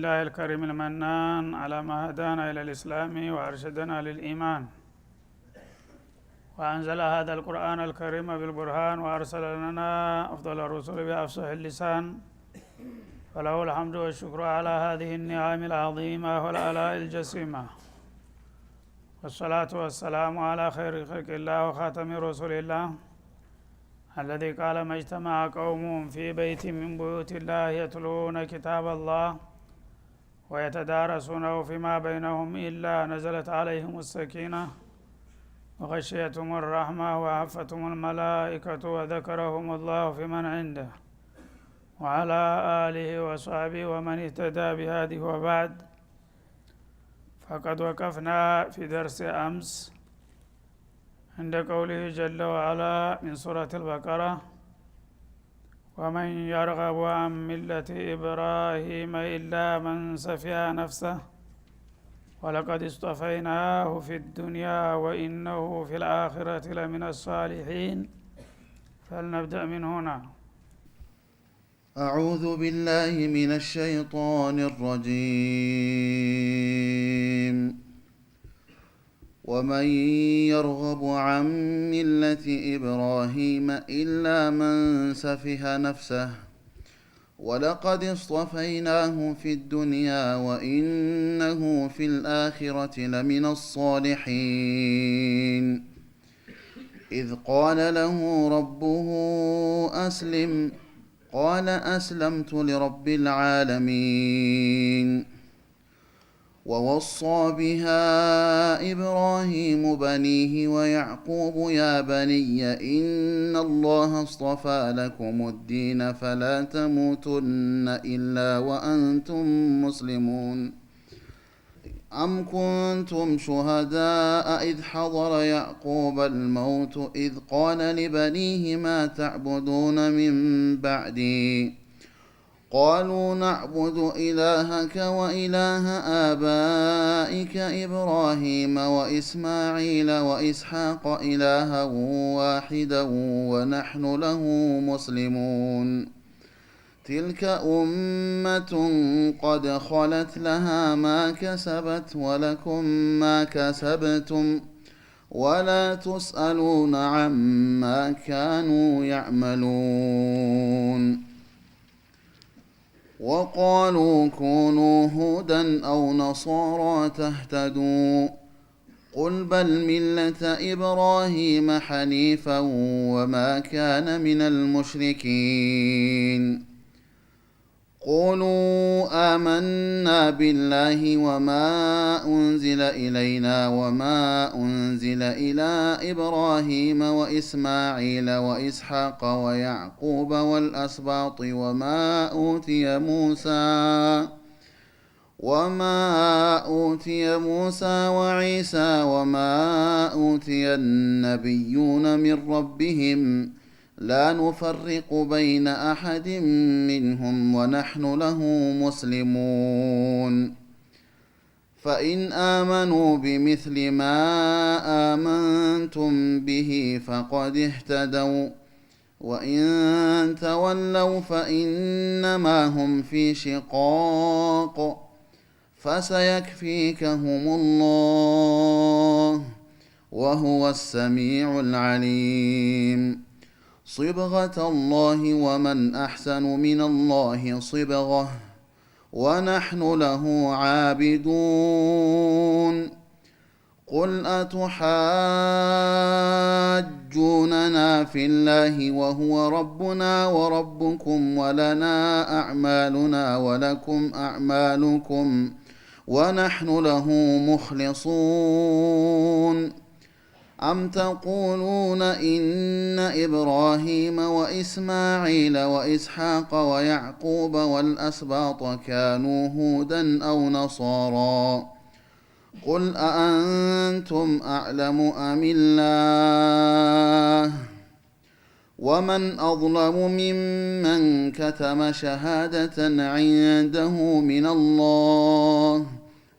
لله الكريم المنان على ما هدانا إلى الإسلام وأرشدنا للإيمان، وأنزل هذا القرآن الكريم بالبرهان وأرسل لنا أفضل الرسل بأفصح اللسان، فله الحمد والشكر على هذه النعم العظيمة والآلاء الجسيمة، والصلاة والسلام على خير خلق الله وخاتم رسول الله الذي قال ما اجتمع قوم في بيت من بيوت الله يتلون كتاب الله ويتدارسونه فيما بينهم إلا نزلت عليهم السكينة وغشيتهم الرحمة وعفتهم الملائكة وذكرهم الله في من عنده وعلى آله وصحبه ومن اهتدى بهذه. وبعد، فقد وقفنا في درس أمس عند قوله جل وعلا من سورة البقرة: ومن يرغب عن ملة إبراهيم إلا من سفه نفسه ولقد اصطفيناه في الدنيا وإنه في الآخرة لمن الصالحين. فلنبدأ من هنا. أعوذ بالله من الشيطان الرجيم. ومن يرغب عن ملة إبراهيم إلا من سفه نفسه ولقد اصطفيناه في الدنيا وإنه في الآخرة لمن الصالحين. إذ قال له ربه أسلم قال أسلمت لرب العالمين. ووصى بها إبراهيم بنيه ويعقوب يا بني إن الله اصطفى لكم الدين فلا تموتن إلا وأنتم مسلمون. أم كنتم شهداء إذ حضر يعقوب الموت إذ قال لبنيه ما تعبدون من بعدي قالوا نعبد إلهك وإله آبائك إبراهيم وإسماعيل وإسحاق إلها واحدا ونحن له مسلمون. تلك أمة قد خلت لها ما كسبت ولكم ما كسبتم ولا تسألون عما كانوا يعملون. وقالوا كونوا هودا أو نصارى تهتدوا قل بل ملة إبراهيم حنيفا وما كان من المشركين. قولوا آمنا بالله وما أنزل إلينا وما أنزل إلى إبراهيم وإسماعيل وإسحاق ويعقوب والأسباط وما أوتي موسى وعيسى وما أوتي النبيون من ربهم لا نفرق بين أحد منهم ونحن له مسلمون. فإن آمنوا بمثل ما آمنتم به فقد اهتدوا وإن تولوا فإنما هم في شقاق فسيكفيكهم الله وهو السميع العليم. صبغة الله ومن أحسن من الله صبغة ونحن له عابدون. قل أتحاجوننا في الله وهو ربنا وربكم ولنا أعمالنا ولكم أعمالكم ونحن له مخلصون. أم تقولون إن إبراهيم وإسماعيل وإسحاق ويعقوب والأسباط كانوا هودا أو نصارى قل أأنتم أعلم أم الله ومن أظلم ممن كتم شهادة عنده من الله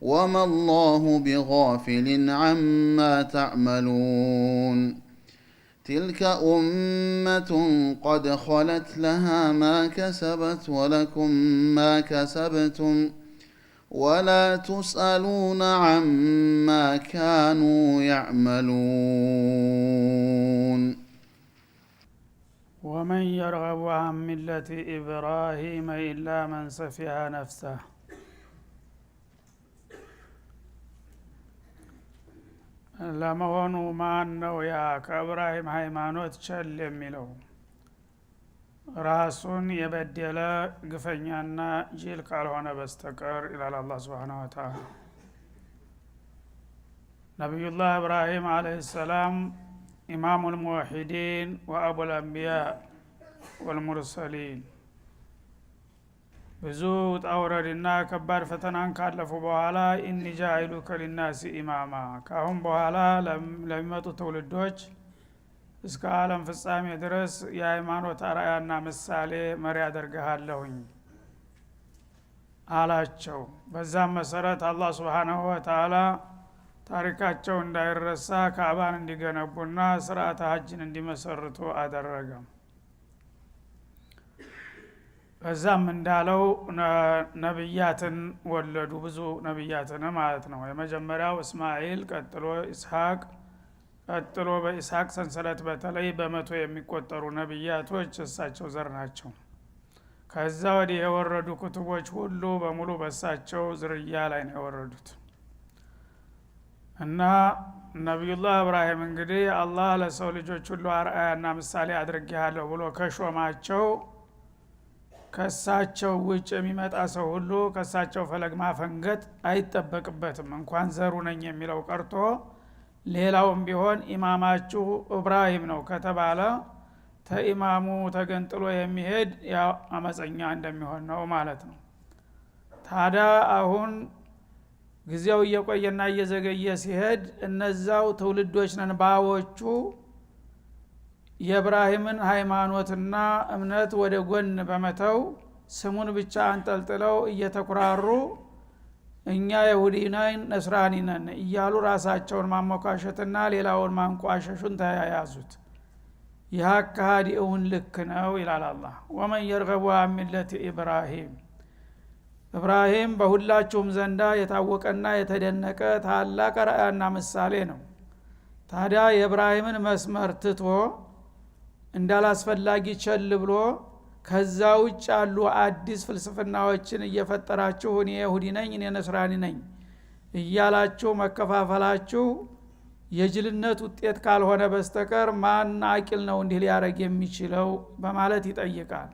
وما الله بغافل عما تعملون. تلك أمة قد خلت لها ما كسبت ولكم ما كسبتم ولا تسألون عما كانوا يعملون ومن يرغب عن ملة إبراهيم إلا من سفه نفسه ለመሆኑ ማን ነው ያ ከእብራሂም ሃይማኖት ቸል የሚለው ራሱን የበደለ ግፈኛና ጅል ካልሆነ በስተቀር ይላል አላህ Subhanahu Wa Ta'ala። ነብዩላህ ኢብራሂም አለይሂ ሰላም ኢማሙል ሙወሂዲን ወአቡል አንቢያ ወልሙርሰሊን ብዙ ጣውረድና ከባድ ፈተናን ካለፉ በኋላ ኢኒ ጃኢሉከ ሊናሲ ኢማማ ካሁን በኋላ ለሚመጡ ትውልዶች እስከ ዓለም ፍጻሜ ድረስ የሃይማኖት አርአያና ምሳሌ መሪ አደርግሃለሁኝ አላቸው። በዛም መሰረት አላህ Subhanahu Wa Ta'ala ታሪካቸው እንዳይረሳ ካዕባን እንዲገነቡና ስርዓተ ሐጅን እንዲመሰርቱ አደረገ። በዛም እንዳለው ነብያትን ወለዱ፣ ብዙ ነብያትን ማለት ነው። የመጀመሪያው እስማኤል፣ ቀጥሎ ኢስሐቅ፣ ቀጥሎ በኢስሐቅ ሰንሰለት በተለይ በመቶ የሚቆጠሩ ነብያቶች እሳቸው ዘር ናቸው። ከዛ ወዲህ የወረዱ ኩቱቦች ሁሉ በሙሉ በእሳቸው ዝርያ ላይ ነው የወረዱት። እና ነብዩላህ ኢብራሂም እንግዲህ አላህ ለሰው ልጆች ሁሉ አርአያና ምሳሌ አድርጌሃለሁ ብሎ ከሾማቸው ከሳቸው ውጭ የሚመጣ ሰው ሁሉ ከሳቸው ፈለግ ማፈንገጥ አይጠበቅበትም። እንኳን ዘሩ ነኝ የሚለው ቀርቶ ሌላውም ቢሆን ኢማማችሁ ኢብራሂም ነው ከተባለ ተኢማሙ ተገንጥሎ የሚሄድ ያው አመፀኛ እንደሚሆን ነው ማለት ነው። ታዲያ አሁን ጊዜው እየቆየና እየዘገየ ሲሄድ እነዛው ትውልዶች ነን ባዎቹ የኢብራሂምን ሃይማኖትና እምነት ወደ ጎን በመተው ስሙን ብቻ አንጠልጥለው እየተኩራሩ እኛ ይሁዲ ነን ነስራኒ ነን እያሉ ራሳቸውን ማሞካሸትና ሌላውን ማንቋሸሹን ተያያዙት። ይህ አካሄድውን ልክ ነው ይላል አላህ። ወመን የርገቡ አን ሚለቲ ኢብራሂም ኢብራሂም በሁላችሁም ዘንዳ የታወቀና የተደነቀ ታላቅ ራእያና ምሳሌ ነው። ታዲያ የኢብራሂምን መስመር ትቶ እንዳላስፈላጊ ቸል ብሎ ከዛ ውጭ ያሉ አዲስ ፍልስፍናዎችን እየፈጠራችሁ እኔ ይሁዲ ነኝ እኔ ነስራኒ ነኝ እያላችሁ መከፋፈላችሁ የጅልነት ውጤት ካልሆነ በስተቀር ማን አቂል ነው እንዲህ ሊያረግ የሚችለው በማለት ይጠይቃል።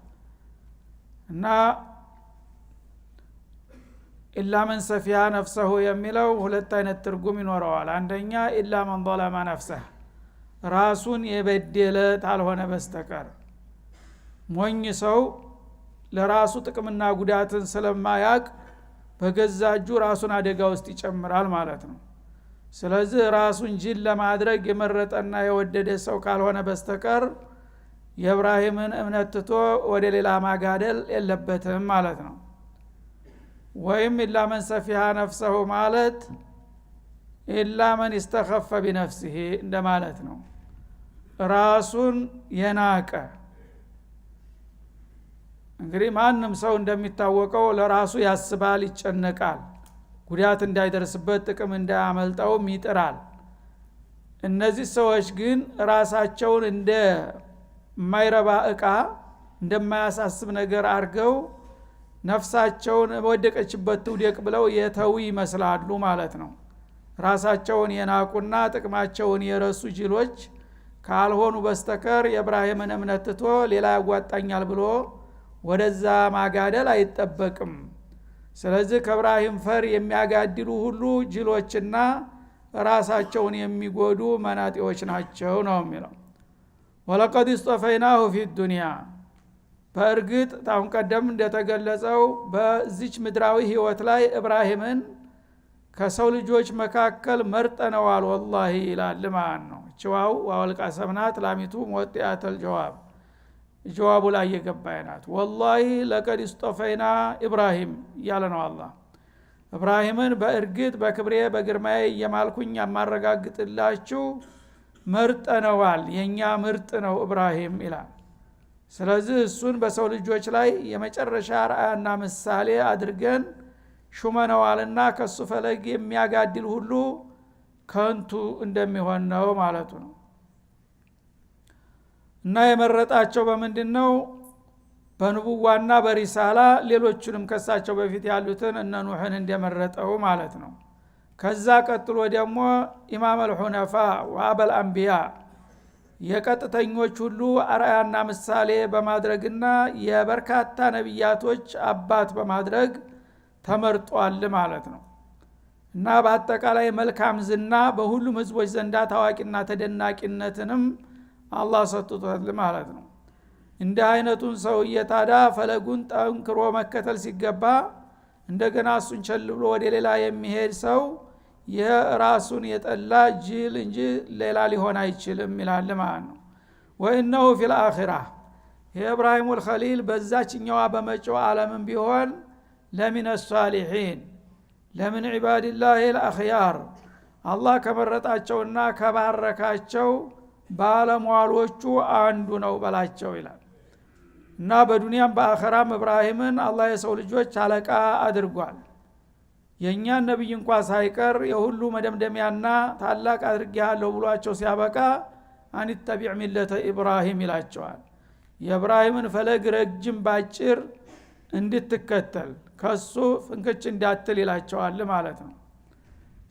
እና ኢላ መን ሰፊያ ነፍሰሁ የሚለው ሁለት አይነት ትርጉም ይኖረዋል። አንደኛ ኢላ መን ظلم ነፍሰህ ራሱን የበደለ ታልሆነ በስተቀር ሞኝ ሰው ለራሱ ጥቅምና ጉዳትን ስለማያቅ በገዛጁ ራሱን አደጋ ውስጥ ይጨምራል ማለት ነው። ስለዚህ ራሱን ጅል ለማድረግ የመረጠና የወደደ ሰው ካልሆነ በስተቀር የኢብራሂምን እምነት ትቶ ወደ ሌላ ማጋደል የለበትም ማለት ነው። ወይም ኢላ መን ሰፊሃ ነፍሰሁ ማለት ኢላ መን استخف بنفسه እንደማለት ነው። ራሱን የናቀ እንግዲህ ማንም ሰው እንደሚታወቀው ለራሱ ያስባል፣ ይጨነቃል፣ ጉዳት እንዳይደርስበት ጥቅም እንዳያመልጠው ይጥራል። እነዚህ ሰዎች ግን ራሳቸውን እንደ ማይረባ እቃ እንደማያሳስብ ነገር አድርገው ነፍሳቸውን ወደቀችበት ትውደቅ ብለው የተው ይመስላሉ ማለት ነው። ራሳቸውን የናቁና ጥቅማቸውን የረሱ ጅሎች ካልሆኑ በስተቀር የኢብራሂምን እምነት ትቶ ሌላ ያጓጣኛል ብሎ ወደዛ ማጋደል አይጠበቅም። ስለዚህ ከኢብራሂም ፈር የሚያጋድሉ ሁሉ ጅሎችና ራሳቸውን የሚጎዱ መናጢዎች ናቸው ነው የሚለው። ወለቀድ እስጠፈይናሁ ፊ ዱንያ በእርግጥ ታሁን ቀደም እንደተገለጸው በዚች ምድራዊ ህይወት ላይ ኢብራሂምን ከሰው ልጆች መካከል መርጠነዋል ወላሂ ይላል ማለት ነው። ጨዋው ዋልቃ ሰምናት ላሚቱ ሞጥያተል ጀዋብ ጀዋቡ ላይ የገባይናት ወላሂ ለቀድ እስጠፈይና ኢብራሂም ያለ ነው አላህ። ኢብራሂምን በእርግጥ በክብሬ በግርማዬ የማልኩኝ ያማረጋግጥላችሁ መርጠነዋል፣ የኛ ምርጥ ነው ኢብራሂም ይላል። ስለዚህ እሱን በሰው ልጆች ላይ የመጨረሻ ራእያና ምሳሌ አድርገን ሹመነዋልና ከሱ ፈለግ የሚያጋድል ሁሉ ከንቱ እንደሚሆን ነው ማለቱ ነው። እና የመረጣቸው በምንድነው? በንቡዋና በሪሳላ ሌሎቹንም ከሳቸው በፊት ያሉትን እነ ኑህን እንደመረጠው ማለት ነው። ከዛ ቀጥሎ ደግሞ ኢማም አልሁነፋ ወአበል አንቢያ የቀጥተኞች ሁሉ አርአያና ምሳሌ በማድረግና የበርካታ ነብያቶች አባት በማድረግ ተመርጧል ማለት ነው። እና በአጠቃላይ መልካም ዝና በሁሉም ህዝቦች ዘንዳ ታዋቂና ተደናቂነትንም አላህ ሰጥቶታል ማለት ነው። እንደ አይነቱን ሰውዬ ታዳ ፈለጉን ጠንክሮ መከተል ሲገባ እንደገና እሱን ቸል ብሎ ወደ ሌላ የሚሄድ ሰው የራሱን የጠላ ጅል እንጂ ሌላ ሊሆን አይችልም ይላል ማለት ነው። ወኢነሁ ፊል አኺራ የኢብራሂም አልኸሊል በዛችኛዋ በመጪው ዓለምም ቢሆን ለሚነ ሷሊሒን ለምን ዒባዲላሂ አልአኽያር አላህ ከመረጣቸውና ከባረካቸው ባለሟሎቹ አንዱ ነው በላቸው ይላል። እና በዱንያም በአኺራም ኢብራሂምን አላህ የሰው ልጆች አለቃ አድርጓል። የኛን ነብይ እንኳን ሳይቀር የሁሉ መደምደሚያና ታላቅ አድርጌያለሁ ብሏቸው ሲያበቃ አንተቢዕ ሚለተ ኢብራሂም ይላቸዋል። የኢብራሂምን ፈለግ ረጅም ባጭር እንድትከተል ከሱ ፍንክች እንዳትል ይላቸዋል ማለት ነው።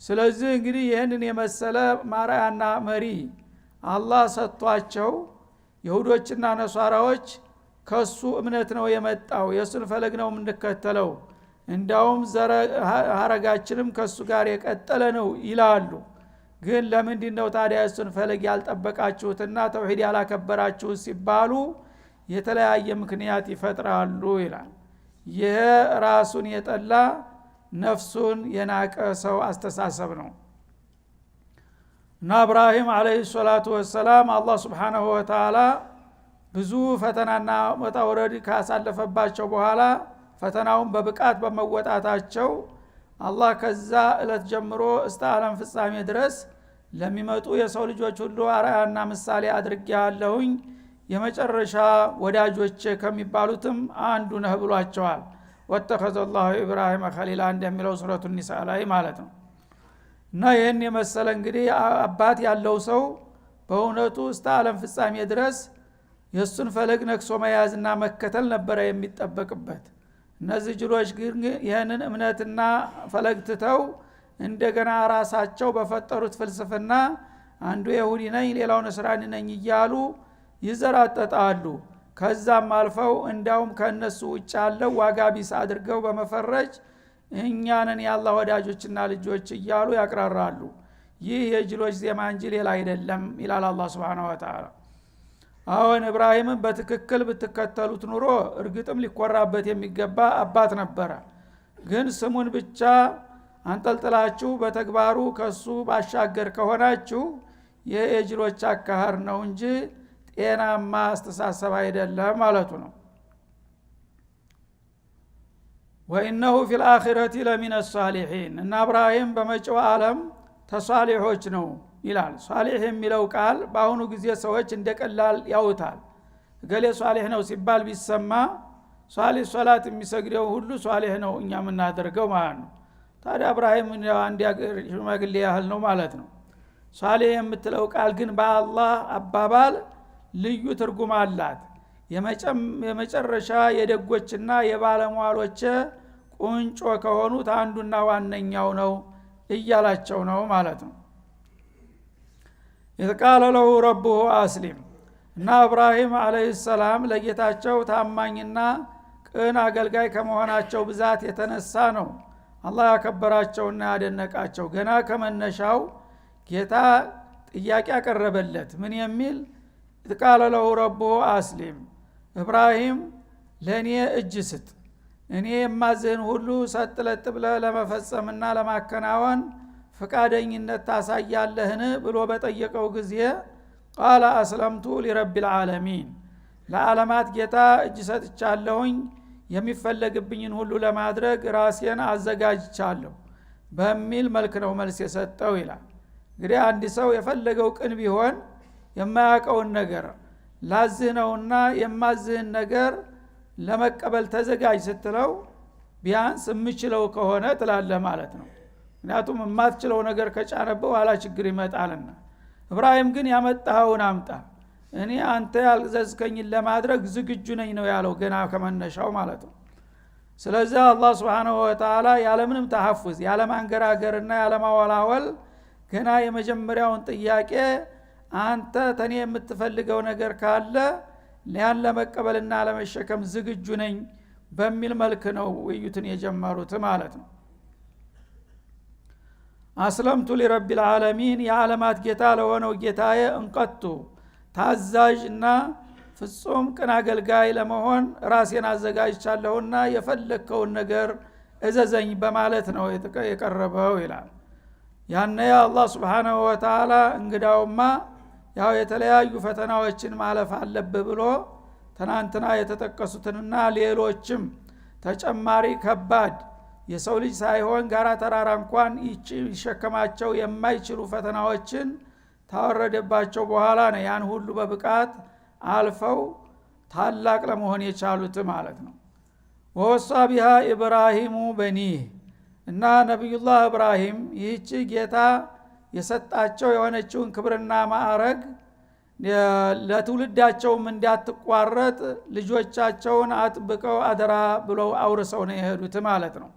ስለዚህ እንግዲህ ይህንን የመሰለ ማራያና መሪ አላህ ሰጥቷቸው ይሁዶችና ነሷራዎች ከሱ እምነት ነው የመጣው የሱን ፈለግ ነው የምንከተለው እንዳውም ሀረጋችንም ከሱ ጋር የቀጠለ ነው ይላሉ። ግን ለምንድነው ታዲያ እሱን ፈለግ ያልጠበቃችሁትና ተውሂድ ያላከበራችሁት ሲባሉ የተለያየ ምክንያት ይፈጥራሉ ይላል። ይሄ ራሱን የጠላ ነፍሱን የናቀ ሰው አስተሳሰብ ነው። እና ኢብራሂም አለይሂ ሰላቱ ወሰላም አላህ Subhanahu Wa Ta'ala ብዙ ፈተናና መጣወረድ ካሳለፈባቸው በኋላ ፈተናውን በብቃት በመወጣታቸው አላህ ከዛ እለት ጀምሮ እስከ ዓለም ፍጻሜ ድረስ ለሚመጡ የሰው ልጆች ሁሉ አርአያና ምሳሌ አድርጌያለሁኝ የመጨረሻ ወዳጆች ከሚባሉትም አንዱ ነህ ብሏቸዋል። ወተኸዘላሁ ኢብራሂም ኸሊላ እንደሚለው ሱረቱ ኒሳ ላይ ማለት ነው። እና ይህን የመሰለ እንግዲህ አባት ያለው ሰው በእውነቱ እስከ ዓለም ፍጻሜ ድረስ የሱን ፈለግ ነክሶ መያዝና መከተል ነበረ የሚጠበቅበት። እነዚህ ጅሎች ግን ይህንን እምነትና ፈለግ ትተው እንደገና ራሳቸው በፈጠሩት ፍልስፍና አንዱ ይሁዲ ነኝ ሌላው ነስራኒ ነኝ እያሉ ይዘራጠጣሉ። ከዛም አልፈው እንዳውም ከነሱ ውጭ ያለው ዋጋ ቢስ አድርገው በመፈረጅ እኛንን ያላህ ወዳጆችና ልጆች እያሉ ያቅራራሉ። ይህ የጅሎች ዜማ እንጂ ሌላ አይደለም ይላል አላህ Subhanahu Wa Ta'ala። አሁን ኢብራሂምን በትክክል ብትከተሉት ኑሮ እርግጥም ሊኮራበት የሚገባ አባት ነበረ። ግን ስሙን ብቻ አንጠልጥላችሁ በተግባሩ ከሱ ባሻገር ከሆናችሁ ይህ የጅሎች አካሃር ነው እንጂ ጤናማ አስተሳሰብ አይደለም ማለቱ ነው። ወኢነሁ ፊል አኺረቲ ለሚነ ሷሊሒን እና ኢብራሂም በመጪው ዓለም ተሷሊሖች ነው ይላል። ሷሊህ የሚለው ቃል በአሁኑ ጊዜ ሰዎች እንደቀላል ያውታል። ገሌ ሷሊህ ነው ሲባል ቢሰማ ሷሊህ ሶላት የሚሰግደው ሁሉ ሷሊህ ነው እኛ የምናደርገው ማለት ነው። ታዲያ ኢብራሂም አንድ ሽማግሌ ያህል ነው ማለት ነው። ሷሊህ የምትለው ቃል ግን በአላህ አባባል ልዩ ትርጉም አላት። የመጨረሻ የደጎችና የባለሟሎች ቁንጮ ከሆኑት አንዱና ዋነኛው ነው እያላቸው ነው ማለት ነው። ይተቃለ ለሁ ረቡሁ አስሊም እና ኢብራሂም አለይሂ ሰላም ለጌታቸው ታማኝና ቅን አገልጋይ ከመሆናቸው ብዛት የተነሳ ነው አላህ ያከበራቸውና ያደነቃቸው። ገና ከመነሻው ጌታ ጥያቄ ያቀረበለት ምን የሚል ይተቃለ ለሁ ረቡሁ አስሊም ኢብራሂም ለኔ እጅ ስጥ እኔ የማዝህን ሁሉ ሰጥለጥ ብለህ ለመፈጸምና ለማከናወን ፈቃደኝነት ታሳያለህን ብሎ በጠየቀው ጊዜ ቃለ አስለምቱ ሊረቢል ዓለሚን ለዓለማት ጌታ እጅ ሰጥቻለሁኝ የሚፈለግብኝን ሁሉ ለማድረግ ራሴን አዘጋጅቻለሁ በሚል መልክ ነው መልስ የሰጠው ይላል። እንግዲህ አንድ ሰው የፈለገው ቅን ቢሆን የማያውቀውን ነገር ላዝህ ነውና የማዝህን ነገር ለመቀበል ተዘጋጅ ስትለው ቢያንስ የምችለው ከሆነ ትላለህ ማለት ነው። ምክንያቱም የማትችለው ነገር ከጫነብህ ኋላ ችግር ይመጣልና። ኢብራሂም ግን ያመጣኸውን አምጣ፣ እኔ አንተ ያልዘዝከኝን ለማድረግ ዝግጁ ነኝ ነው ያለው ገና ከመነሻው ማለት ነው። ስለዚህ አላህ Subhanahu Wa Ta'ala ያለምንም ተሐፉዝ ያለማንገራገርና ያለማወላወል ገና የመጀመሪያውን ጥያቄ አንተ ተኔ የምትፈልገው ነገር ካለ ያን ለመቀበልና ለመሸከም ዝግጁ ነኝ በሚል መልክ ነው ውይይቱን የጀመሩት ማለት ነው። አስለምቱ ሊረቢል ዓለሚን የዓለማት ጌታ ለሆነው ጌታዬ እንቀጡ ታዛዥና ፍጹም ቅን አገልጋይ ለመሆን ራሴን አዘጋጅቻለሁና የፈለከውን ነገር እዘዘኝ በማለት ነው የቀረበው ይላል። ያነ አላህ Subhanahu Wa Ta'ala እንግዳውማ ያው የተለያዩ ፈተናዎችን ማለፍ አለበት ብሎ ትናንትና የተጠቀሱትንና ሌሎችም ተጨማሪ ከባድ የሰው ልጅ ሳይሆን ጋራ ተራራ እንኳን ይሸከማቸው የማይችሉ ፈተናዎችን ታወረደባቸው በኋላ ነው ያን ሁሉ በብቃት አልፈው ታላቅ ለመሆን የቻሉት ማለት ነው። ወወሳ ቢሃ ኢብራሂሙ በኒህ እና ነብዩላህ ኢብራሂም ይህች ጌታ የሰጣቸው የሆነችውን ክብርና ማዕረግ ለትውልዳቸውም እንዳትቋረጥ ልጆቻቸውን አጥብቀው አደራ ብለው አውርሰው ነው የሄዱት ማለት ነው።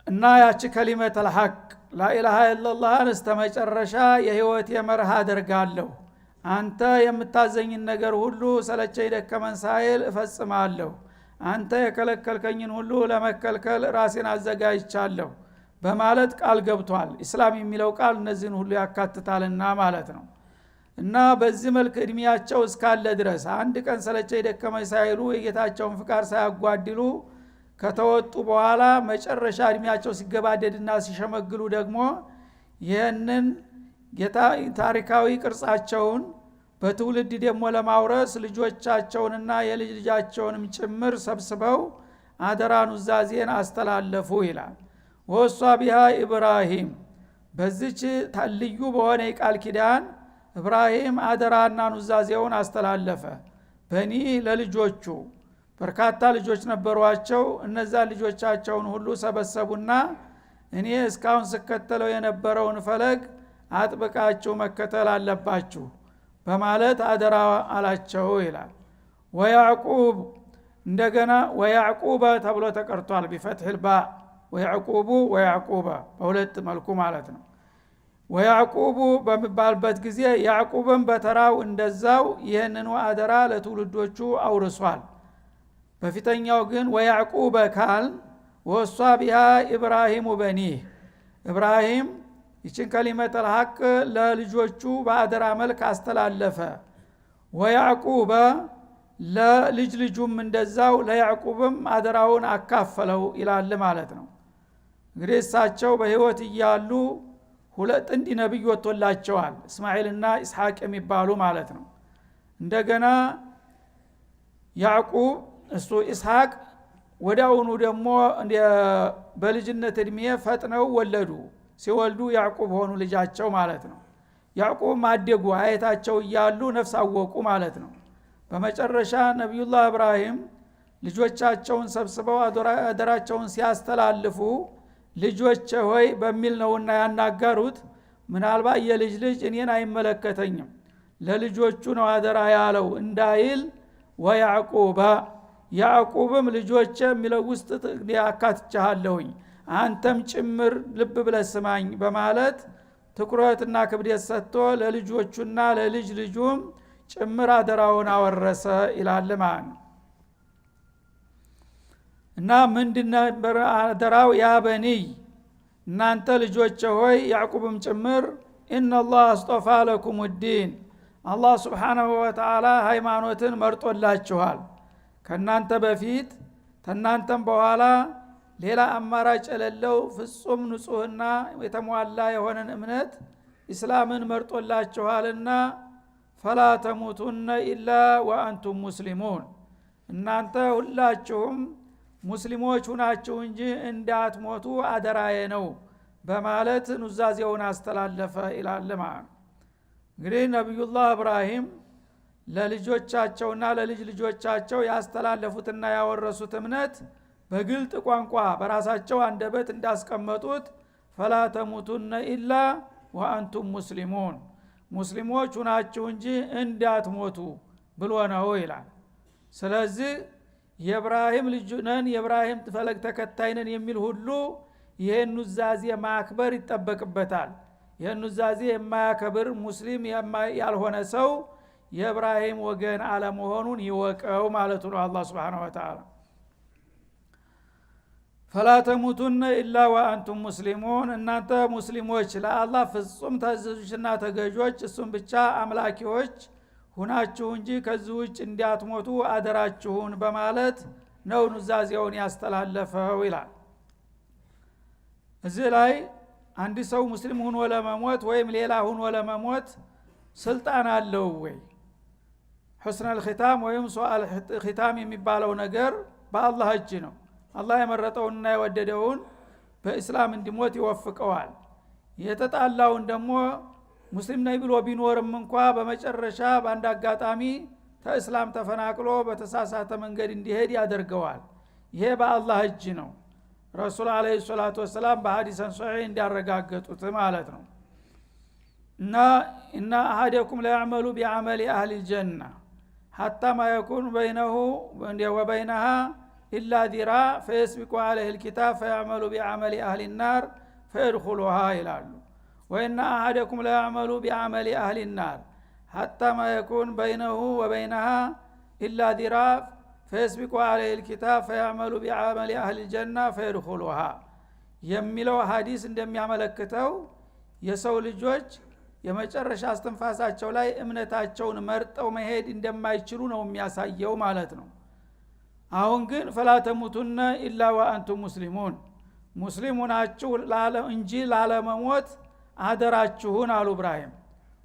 እና ያቺ ከሊመተል ሐቅ ላኢላሃ ኢላላህ እስተመጨረሻ የህይወት የመርህ አደርጋለሁ፣ አንተ የምታዘኝን ነገር ሁሉ ሰለቸኝ ደከመን ሳይል እፈጽማለሁ፣ አንተ የከለከልከኝን ሁሉ ለመከልከል ራሴን አዘጋጅቻለሁ በማለት ቃል ገብቷል። ኢስላም የሚለው ቃል እነዚህን ሁሉ ያካትታልና ማለት ነው። እና በዚህ መልክ እድሜያቸው እስካለ ድረስ አንድ ቀን ሰለቸኝ ደከመኝ ሳይሉ የጌታቸውን ፍቃድ ሳያጓድሉ ከተወጡ በኋላ መጨረሻ እድሜያቸው ሲገባደድና ሲሸመግሉ ደግሞ ይህንን ጌታ ታሪካዊ ቅርጻቸውን በትውልድ ደግሞ ለማውረስ ልጆቻቸውንና የልጅ ልጃቸውንም ጭምር ሰብስበው አደራ ኑዛዜን አስተላለፉ ይላል። ወሷ ቢሃ ኢብራሂም በዚች ልዩ በሆነ ቃል ኪዳን ኢብራሂም አደራና ኑዛዜውን አስተላለፈ። በኒ ለልጆቹ በርካታ ልጆች ነበሯቸው። እነዛ ልጆቻቸውን ሁሉ ሰበሰቡና እኔ እስካሁን ስከተለው የነበረውን ፈለግ አጥብቃችሁ መከተል አለባችሁ በማለት አደራ አላቸው ይላል። ወያዕቁብ እንደገና ወያዕቁበ ተብሎ ተቀርቷል ቢፈትህ ባ ወያዕቁቡ ወያዕቁበ በሁለት መልኩ ማለት ነው። ወያዕቁቡ በሚባልበት ጊዜ ያዕቁብም በተራው እንደዛው ይህንኑ አደራ ለትውልዶቹ አውርሷል። በፊተኛው ግን ወያዕቁበ ካል ወሷ ቢሃ ኢብራሂሙ በኒህ ኢብራሂም ይችን ከሊመተል ሐቅ ለልጆቹ በአደራ መልክ አስተላለፈ። ወያዕቁበ ለልጅ ልጁም እንደዛው ለያዕቁብም አደራውን አካፈለው ይላል ማለት ነው። እንግዲህ እሳቸው በህይወት እያሉ ሁለት ጥንድ ነብይ ወጥቶላቸዋል፣ እስማኤልና ኢስሐቅ የሚባሉ ማለት ነው። እንደገና ያዕቁብ እሱ ኢስሐቅ ወዲያውኑ ደግሞ በልጅነት እድሜ ፈጥነው ወለዱ። ሲወልዱ ያዕቁብ ሆኑ ልጃቸው ማለት ነው። ያዕቁብ ማደጉ አያታቸው እያሉ ነፍስ አወቁ ማለት ነው። በመጨረሻ ነብዩላህ ኢብራሂም ልጆቻቸውን ሰብስበው አደራቸውን ሲያስተላልፉ ልጆች ሆይ በሚል ነውና ያናገሩት። ምናልባት የልጅ ልጅ እኔን አይመለከተኝም ለልጆቹ ነው አደራ ያለው እንዳይል ወያዕቁባ ያዕቁብም ልጆች የሚለው ውስጥ ያካትቻለሁኝ አንተም ጭምር ልብ ብለህ ስማኝ በማለት ትኩረትና ክብደት ሰጥቶ ለልጆቹና ለልጅ ልጁም ጭምር አደራውን አወረሰ ይላል ማለት ነው። እና ምንድነው አደራው? ያ በኒ እናንተ ልጆች ሆይ ያዕቁብም ጭምር ኢነላህ አስጠፋ ለኩም ዲን አላህ Subhanahu Wa Ta'ala ሃይማኖትን መርጦላችኋል። ከናንተ በፊት ተናንተም በኋላ ሌላ አማራጭ የሌለው ፍጹም ንጹህና የተሟላ የሆነን እምነት እስላምን መርጦላችኋልና ፈላ ተሙቱነ ኢላ ወአንቱም ሙስሊሙን እናንተ ሁላችሁም ሙስሊሞች ሁናችሁ እንጂ እንዳትሞቱ አደራዬ ነው በማለት ኑዛዜውን አስተላለፈ ይላል ማለት። እንግዲህ ነብዩላህ ኢብራሂም ለልጆቻቸውና ለልጅ ልጆቻቸው ያስተላለፉትና ያወረሱት እምነት በግልጥ ቋንቋ በራሳቸው አንደበት እንዳስቀመጡት ፈላ ተሙቱነ ኢላ ወአንቱም ሙስሊሙን ሙስሊሞች ሁናችሁ እንጂ እንዳትሞቱ ብሎ ነው ይላል። ስለዚህ የኢብራሂም ልጅ ነን የኢብራሂም ፈለግ ተከታይ ነን የሚል ሁሉ ይሄን ኑዛዜ ማክበር ይጠበቅበታል። ይሄን ኑዛዜ የማያከብር ሙስሊም ያልሆነ ሰው የኢብራሂም ወገን አለመሆኑን ይወቀው ማለቱ ነው አላህ Subhanahu Wa Ta'ala። فلا تموتن الا وانتم مسلمون እናንተ ሙስሊሞች ለአላህ ፍጹም ታዛዦችና ተገዦች እሱም ብቻ አምላኪዎች ሁናችሁ እንጂ ከዚህ ውጭ እንዳትሞቱ አደራችሁን በማለት ነው ኑዛዜውን ያስተላለፈው ይላል። እዚህ ላይ አንድ ሰው ሙስሊም ሆኖ ለመሞት ወይም ሌላ ሆኖ ለመሞት ስልጣን አለው ወይ? ሁስነል ኺታም ወይም ሱአል ኺታም የሚባለው ነገር በአላህ እጅ ነው። አላህ የመረጠውንና የወደደውን በእስላም እንዲሞት ይወፍቀዋል። የተጣላውን ደግሞ ሙስሊም ነኝ ብሎ ቢኖርም እንኳ በመጨረሻ በአንድ አጋጣሚ ከእስላም ተፈናቅሎ በተሳሳተ መንገድ እንዲሄድ ያደርገዋል። ይሄ በአላህ እጅ ነው። ረሱል አለይሂ ሰላቱ ወሰለም በሐዲስ ሶሒህ እንዲያረጋገጡት ማለት ነው። እና አሐደኩም ለያዕመሉ ቢዐመሊ አህሊ ጀና حتى ما يكون بينه وبينها إلا ذراع فيسبق عليه الكتاب فيعمل بعمل أهل النار فيدخلها ይላሉ። وإن أحدكم لا يعمل بعمل أهل النار حتى ما يكون بينه وبينها إلا ذراع فيسبق عليه الكتاب فيعمل بعمل أهل الجنة فيدخلها የሚለው ሐዲስ እንደሚያመለክተው የሰው ልጆች የመጨረሻ አስተንፋሳቸው ላይ እምነታቸውን መርጠው መሄድ እንደማይችሉ ነው የሚያሳየው ማለት ነው። አሁን ግን فلا تموتن الا وانتم مسلمون ሙስሊሙናችሁ እንጂ ላለመሞት አደራችሁን አሉ ኢብራሂም።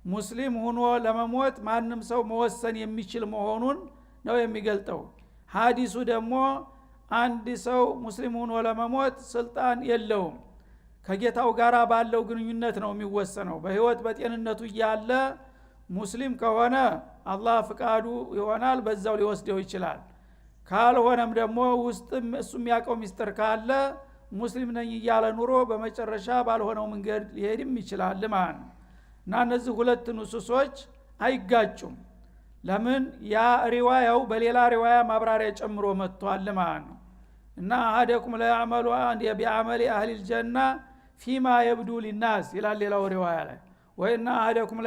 ሙስሊም ሆኖ ለመሞት ማንም ሰው መወሰን የሚችል መሆኑን ነው የሚገልጠው። ሐዲሱ ደግሞ አንድ ሰው ሙስሊም ሆኖ ለመሞት ስልጣን የለውም። ከጌታው ጋራ ባለው ግንኙነት ነው የሚወሰነው። በህይወት በጤንነቱ ያለ ሙስሊም ከሆነ አላህ ፍቃዱ ይሆናል፣ በዛው ሊወስደው ይችላል። ካልሆነም ደግሞ ውስጥም እሱ የሚያውቀው ሚስጥር ካለ ሙስሊም ነኝ እያለ ኑሮ በመጨረሻ ባልሆነው መንገድ ሊሄድም ይችላል ማለት ነው። እና እነዚህ ሁለት ንሱሶች አይጋጩም። ለምን ያ ሪዋያው በሌላ ሪዋያ ማብራሪያ ጨምሮ መጥቷል ማለት ነው። እና አሐደኩም ለያዕመሉ ቢዐመሊ አህሊ الجنة فيما يبدو للناس ይላል ሌላው ሪዋያ ላይ። ወይና አሐደኩም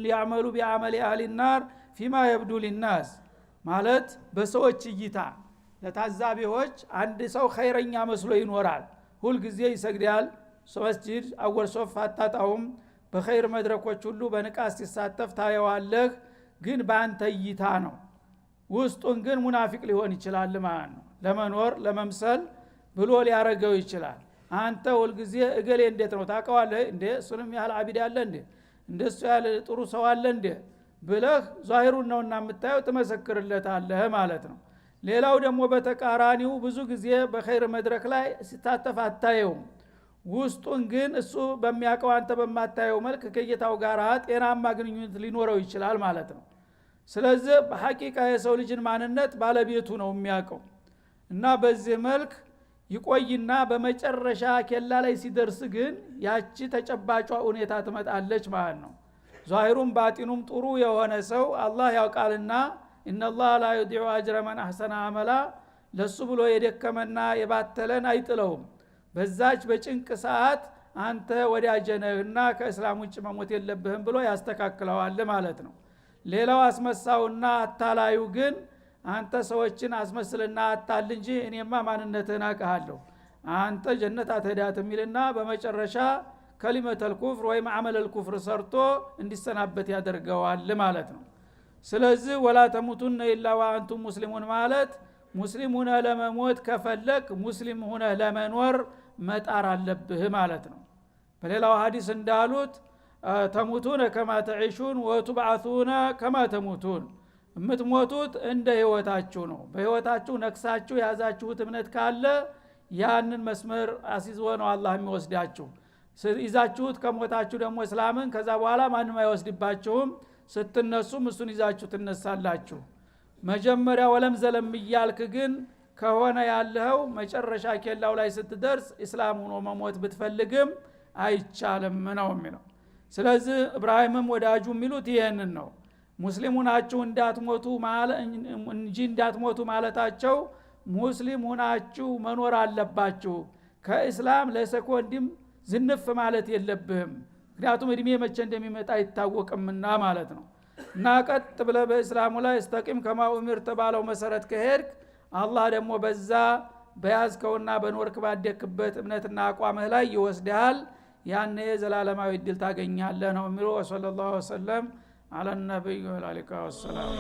ለያዕመሉ ቢዐመሊ አህሊ النار فيما يبدو للناس ማለት በሰዎች እይታ ለታዛቢዎች አንድ ሰው ኸይረኛ መስሎ ይኖራል። ሁሉ ጊዜ ይሰግዳል፣ መስጂድ አወል ሶፍ አጣጣውም በኸይር መድረኮች ሁሉ በንቃስ ሲሳተፍ ታየዋለህ። ግን በአንተ እይታ ነው። ውስጡን ግን ሙናፊቅ ሊሆን ይችላል ማለት ነው። ለመኖር ለመምሰል ብሎ ሊያረገው ይችላል። አንተ ሁሉ ጊዜ እገሌ እንዴት ነው ታውቀዋለህ እንዴ? እሱንም ያህል አቢድ አለ እንዴ? እንደሱ ያለ ጥሩ ሰው አለ እንዴ ብለህ ዛሂሩን ነውና የምታየው ትመሰክርለታለህ ማለት ነው። ሌላው ደግሞ በተቃራኒው ብዙ ጊዜ በኸይር መድረክ ላይ ሲታተፍ አታየውም። ውስጡን ግን እሱ በሚያውቀው አንተ በማታየው መልክ ከጌታው ጋር ጤናማ ግንኙነት ሊኖረው ይችላል ማለት ነው። ስለዚህ በሐቂቃ የሰው ልጅን ማንነት ባለቤቱ ነው የሚያውቀው። እና በዚህ መልክ ይቆይና በመጨረሻ ኬላ ላይ ሲደርስ ግን ያቺ ተጨባጯ ሁኔታ ትመጣለች ማለት ነው። ዛሂሩም ባጢኑም ጥሩ የሆነ ሰው አላህ ያውቃልና ኢነላህ ላ ዩዲዑ አጅረ መን አሕሰነ አመላ ለሱ ብሎ የደከመና የባተለን አይጥለውም። በዛች በጭንቅ ሰዓት አንተ ወዳጀነህና ከእስላም ውጭ መሞት የለብህም ብሎ ያስተካክለዋል ማለት ነው። ሌላው አስመሳውና አታላዩ ግን አንተ ሰዎችን አስመስልና አታል እንጂ እኔማ ማንነትህን አውቃለሁ አንተ ጀነት አትሄዳት የሚልና በመጨረሻ ከሊመተል ኩፍር ወይም አመለል ኩፍር ሰርቶ እንዲሰናበት ያደርገዋል ማለት ነው። ስለዚህ ወላ ተሙቱነ ኢላ ወአንቱም ሙስሊሙን ማለት ሙስሊም ሆነህ ለመሞት ከፈለክ ሙስሊም ሆነህ ለመኖር መጣር አለብህ ማለት ነው። በሌላው ሐዲስ እንዳሉት ተሙቱነ ከማ ተዒሹን ወቱብዓቱነ ከማ ተሙቱን፣ የምትሞቱት እንደ ህይወታችሁ ነው። በህይወታችሁ ነክሳችሁ ያዛችሁት እምነት ካለ ያንን መስመር አሲዞ ነው አላህ የሚወስዳችሁ። ይዛችሁት ከሞታችሁ ደግሞ እስላምን ከዛ በኋላ ማንም አይወስድባችሁም። ስትነሱም እሱን ይዛችሁ ትነሳላችሁ። መጀመሪያ ወለም ዘለም እያልክ ግን ከሆነ ያለው መጨረሻ ኬላው ላይ ስትደርስ እስላም ሆኖ መሞት ብትፈልግም አይቻልም ነው የሚለው። ስለዚህ ኢብራሂምም ወዳጁ የሚሉት ይሄንን ነው። ሙስሊም ሆናችሁ እንዳትሞቱ እንጂ እንዳትሞቱ ማለታቸው ሙስሊም ሆናችሁ መኖር አለባችሁ፣ ከእስላም ለሰኮንድም ዝንፍ ማለት የለብህም፣ ምክንያቱም እድሜ መቼ እንደሚመጣ አይታወቅምና ማለት ነው። እና ቀጥ ብለህ በእስላሙ ላይ እስተቂም ከማ ኡሚርተ ባለው መሰረት ከሄድክ አላህ ደግሞ በዛ በያዝከውና በኖርክ ባደክበት እምነትና አቋምህ ላይ ይወስድሃል። ያኔ ዘላለማዊ እድል ታገኛለህ ነው የሚለው። ወሰለላሁ ዐለይሂ ወሰለም አለ ነብዩ ወዐለይሂ ወሰለም።